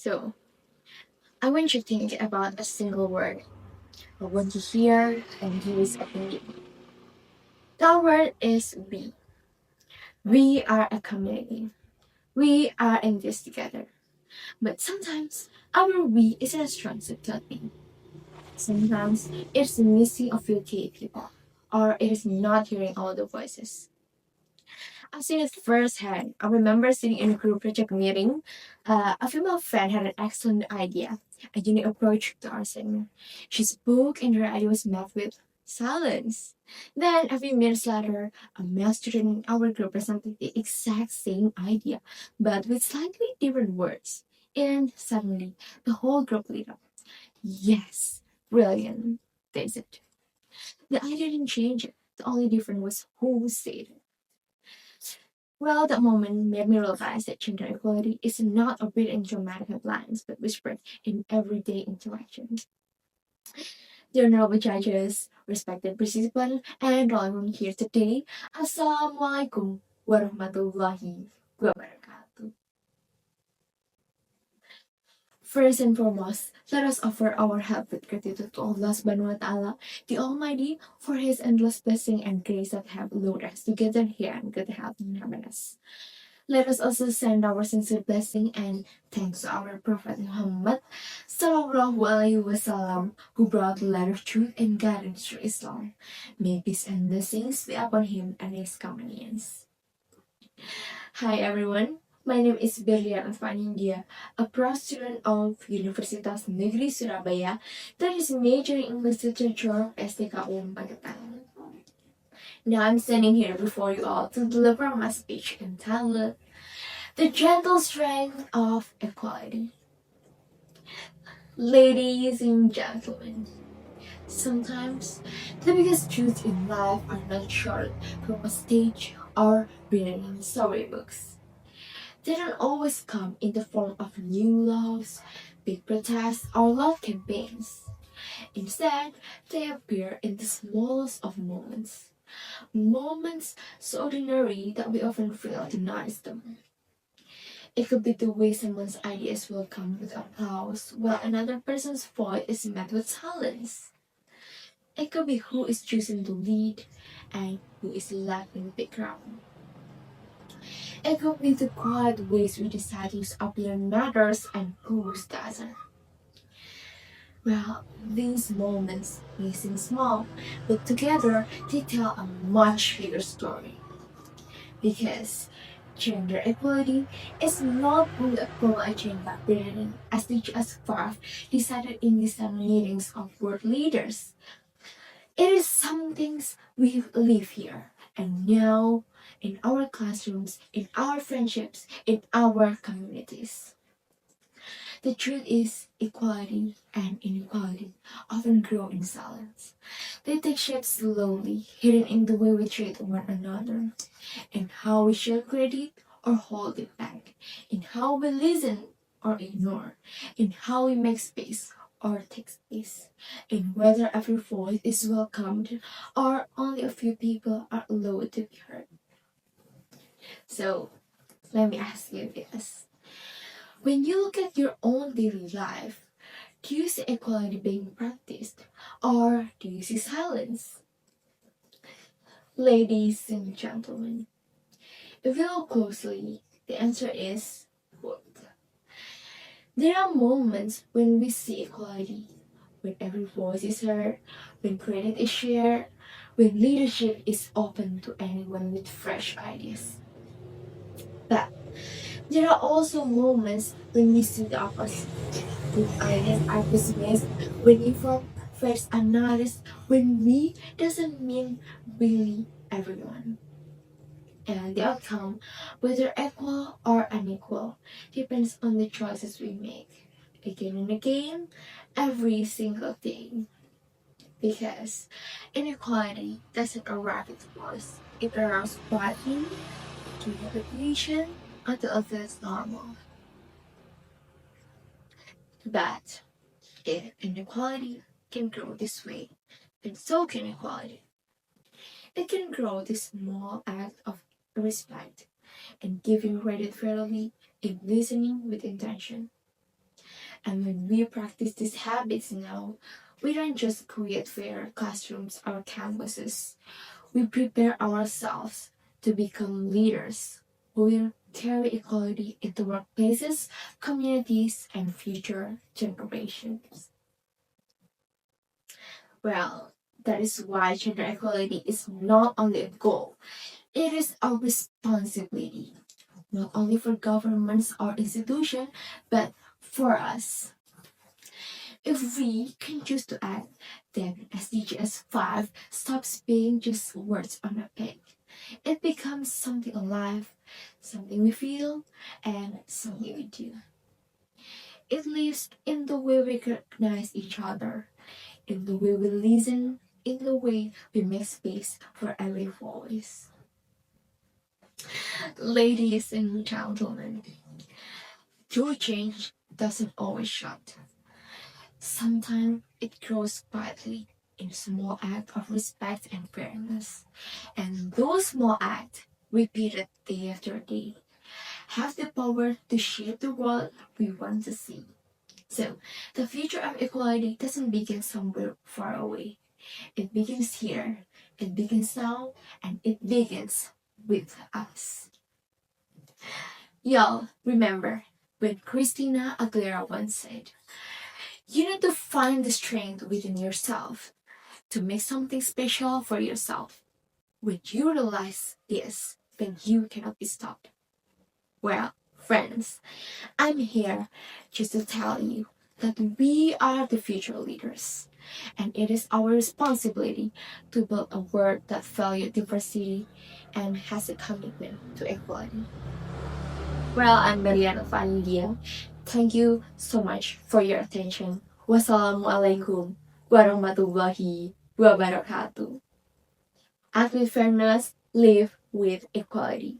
So, I want you to think about a single word. I want to hear and use opinion. That word is we. We are a community. We are in this together. But sometimes our we isn't as strong as it could be. Sometimes it's missing a few key people, or it is not hearing all the voices. I've seen it firsthand. I remember sitting in a group project meeting. A female friend had an excellent idea, a unique approach to our segment. She spoke, and her idea was met with silence. Then, a few minutes later, a male student in our group presented the exact same idea, but with slightly different words. And suddenly, the whole group lit up. Yes, brilliant, they said. The idea didn't change it. The only difference was who said it. Well, that moment made me realize that gender equality is not a written in dramatic headlines, but whispered in everyday interactions. Dear noble judges, respected participants, and all everyone here today, Assalamualaikum warahmatullahi wabarakatuh. First and foremost, let us offer our heartfelt gratitude to Allah subhanahu wa ta'ala, the Almighty, for His endless blessing and grace that have allowed us to gather here in good health and happiness. Let us also send our sincere blessing and thanks to our Prophet Muhammad Sallallahu Alaihi Wasallam, who brought the light of truth and guidance through Islam. May peace and blessings be upon him and his companions. Hi everyone, my name is Berlian of Anindya, a proud student of Universitas Negeri Surabaya that is majoring in English Literature STKU Pakitan. Now I'm standing here before you all to deliver my speech entitled The Gentle Strength of Equality. Ladies and gentlemen, sometimes the biggest truths in life are not short from a stage or written in storybooks. They don't always come in the form of new laws, big protests, or loud campaigns. Instead, they appear in the smallest of moments. Moments so ordinary that we often fail to notice them. It could be the way someone's ideas will come with applause, while another person's voice is met with silence. It could be who is choosing to lead and who is left in the background. It could be the quiet ways we decide whose opinion matters and whose doesn't. Well, these moments may seem small, but together they tell a much bigger story. Because gender equality is not only a global agenda written as much as far decided in these meetings of world leaders. It is something we live here and now in our classrooms, in our friendships, in our communities. The truth is, equality and inequality often grow in silence. They take shape slowly, hidden in the way we treat one another, in how we share credit or hold it back, in how we listen or ignore, in how we make space or take space, in whether every voice is welcomed or only a few people are allowed to be heard. So, let me ask you this. When you look at your own daily life, do you see equality being practiced or do you see silence? Ladies and gentlemen, if you look closely, the answer is both. There are moments when we see equality, when every voice is heard, when credit is shared, when leadership is open to anyone with fresh ideas. But there are also moments when we see the opposite, when ideas are dismissed, when informed first unnoticed, when we doesn't mean really everyone. And the outcome, whether equal or unequal, depends on the choices we make again and again, every single day. Because inequality doesn't arrive with force, it arrives quietly through repetition until it feels normal. But if inequality can grow this way, then so can equality. It can grow this small act of respect and giving credit fairly in listening with intention. And when we practice these habits now, we don't just create fairer classrooms or campuses. We prepare ourselves to become leaders who will carry equality into workplaces, communities, and future generations. Well, that is why gender equality is not only a goal, it is a responsibility, not only for governments or institutions, but for us. If we can choose to act, then SDGs 5 stops being just words on a page. It becomes something alive, something we feel, and something we do. It lives in the way we recognize each other, in the way we listen, in the way we make space for every voice. Ladies and gentlemen, true change doesn't always shout. Sometimes it grows quietly in small acts of respect and fairness. And those small acts, repeated day after day, have the power to shape the world we want to see. So, the future of equality doesn't begin somewhere far away. It begins here, it begins now, and it begins with us. Y'all, remember when Christina Aguilera once said, you need to find the strength within yourself to make something special for yourself. When you realize this, then you cannot be stopped. Well, friends, I'm here just to tell you that we are the future leaders. And it is our responsibility to build a world that values diversity and has a commitment to equality. Well, I'm Berlian of Anindya. Thank you so much for your attention. Wassalamualaikum warahmatullahi wabarakatuh. Act with fairness, live with equality.